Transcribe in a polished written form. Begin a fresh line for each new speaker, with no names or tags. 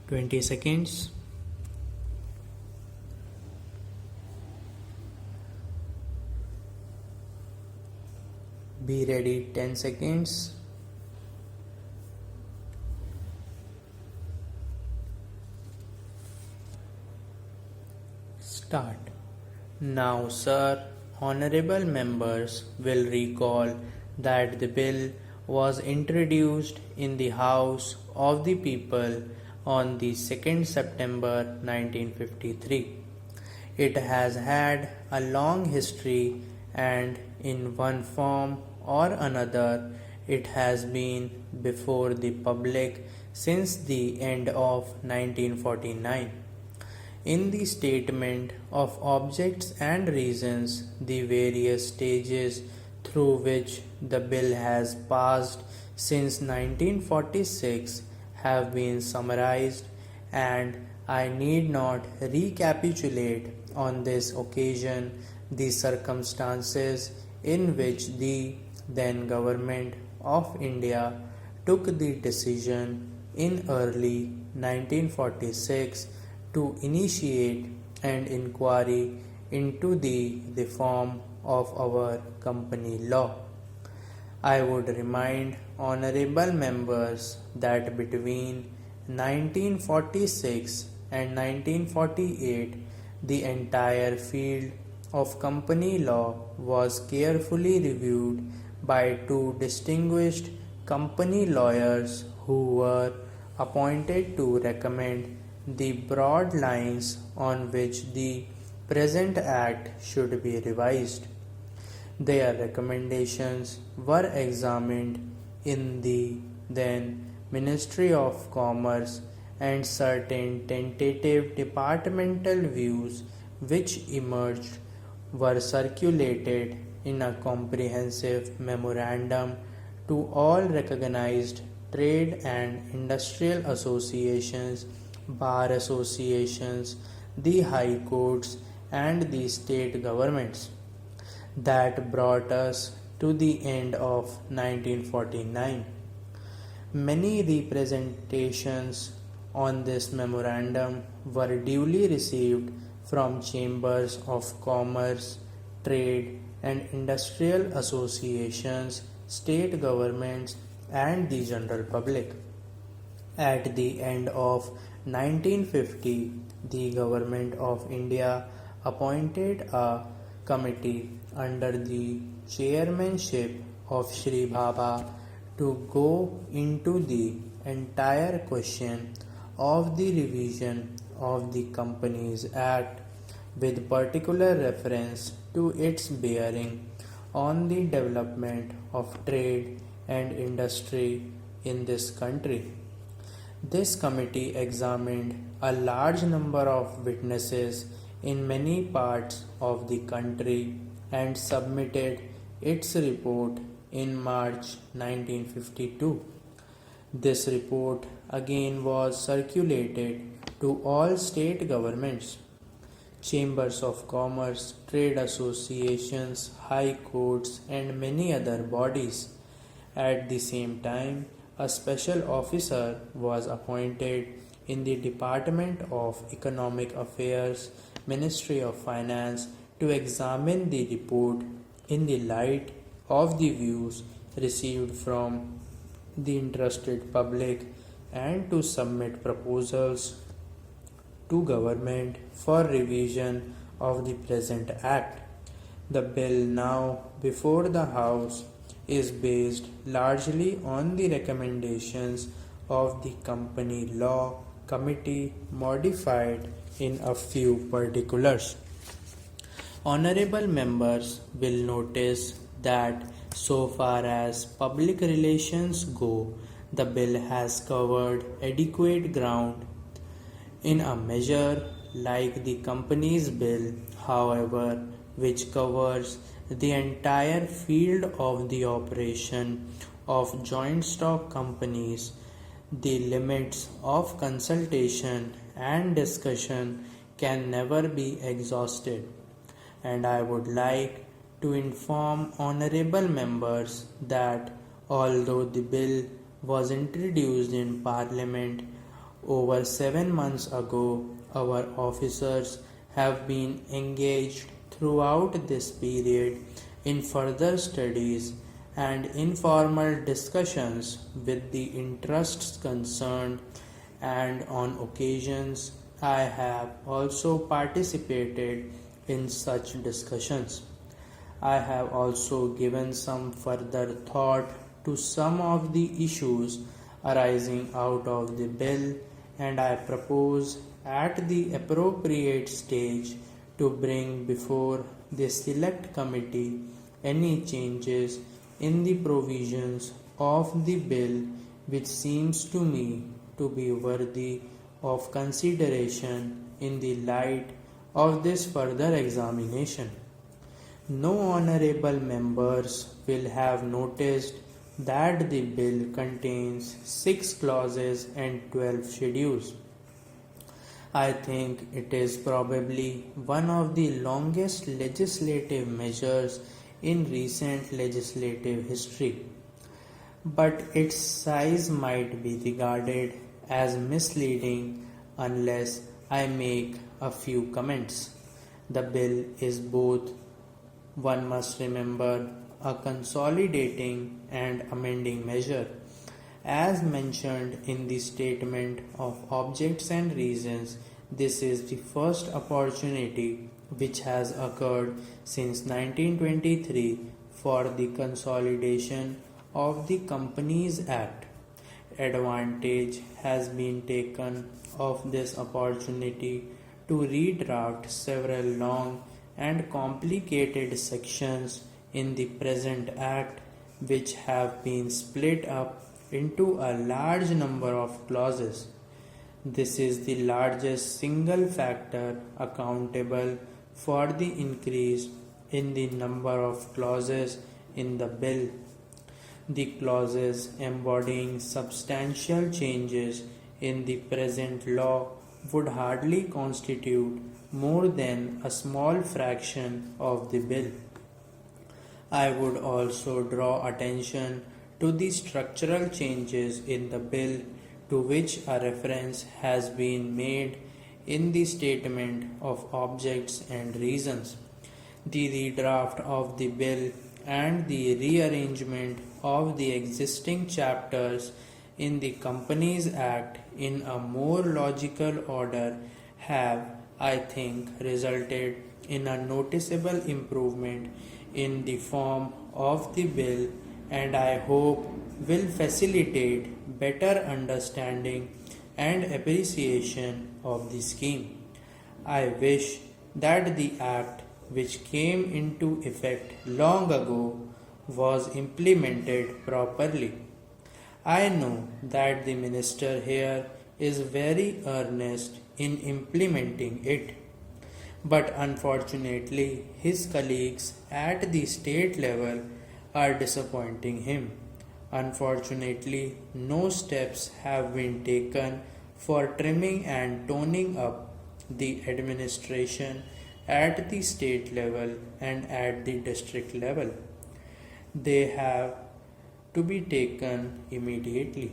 20 seconds. Be ready. 10 seconds. Start. Now, sir, honorable members will recall that the bill was introduced in the House of the People on the 2nd September 1953. It has had a long history, and in one form or another it has been before the public since the end of 1949. In the statement of objects and reasons, the various stages through which the bill has passed since 1946 have been summarized, and I need not recapitulate on this occasion the circumstances in which the then Government of India took the decision in early 1946 to initiate an inquiry into the reform of our company law. I would remind honorable members that between 1946 and 1948 the entire field of company law was carefully reviewed by two distinguished company lawyers who were appointed to recommend the broad lines on which the present Act should be revised. Their recommendations were examined in the then Ministry of Commerce, and certain tentative departmental views which emerged were circulated in a comprehensive memorandum to all recognized trade and industrial associations, bar associations, the high courts, and the state governments. That brought us to the end of 1949. Many representations on this memorandum were duly received from chambers of commerce, trade and industrial associations, state governments, and the general public. At the end of 1950, the Government of India appointed a committee under the chairmanship of Shri Bhabha to go into the entire question of the revision of the Companies Act, with particular reference to its bearing on the development of trade and industry in this country. This committee examined a large number of witnesses in many parts of the country and submitted its report in March 1952. This report again was circulated to all state governments, chambers of commerce, trade associations, high courts, and many other bodies. At the same time, a special officer was appointed in the Department of Economic Affairs, Ministry of Finance, to examine the report in the light of the views received from the interested public and to submit proposals to government for revision of the present act. The bill now before the House is based largely on the recommendations of the Company Law Committee, modified in a few particulars. Honorable members will notice that so far as public relations go, the bill has covered adequate ground. In a measure like the Companies Bill, however, which covers the entire field of the operation of joint stock companies, the limits of consultation and discussion can never be exhausted, and I would like to inform honorable members that although the bill was introduced in Parliament Over 7 months ago, our officers have been engaged throughout this period in further studies and informal discussions with the interests concerned, and on occasions I have also participated in such discussions. I have also given some further thought to some of the issues arising out of the bill, and I propose at the appropriate stage to bring before the Select Committee any changes in the provisions of the bill which seems to me to be worthy of consideration in the light of this further examination. No honorable members will have noticed that the bill contains 6 clauses and 12 schedules. I think it is probably one of the longest legislative measures in recent legislative history, but its size might be regarded as misleading unless I make a few comments. The bill is both, one must remember, a consolidating and amending measure. As mentioned in the statement of objects and reasons, this is the first opportunity which has occurred since 1923 for the consolidation of the Companies Act. Advantage has been taken of this opportunity to redraft several long and complicated sections in the present Act, which have been split up into a large number of clauses. This is the largest single factor accountable for the increase in the number of clauses in the bill. The clauses embodying substantial changes in the present law would hardly constitute more than a small fraction of the bill. I would also draw attention to the structural changes in the bill to which a reference has been made in the statement of objects and reasons. The redraft of the bill and the rearrangement of the existing chapters in the Companies Act in a more logical order have, I think, resulted in a noticeable improvement in the form of the bill, and I hope will facilitate better understanding and appreciation of the scheme. I wish that the Act, which came into effect long ago, was implemented properly. I know that the minister here is very earnest in implementing it, but unfortunately his colleagues at the state level are disappointing him. Unfortunately, no steps have been taken for trimming and toning up the administration at the state level and at the district level. They have to be taken immediately.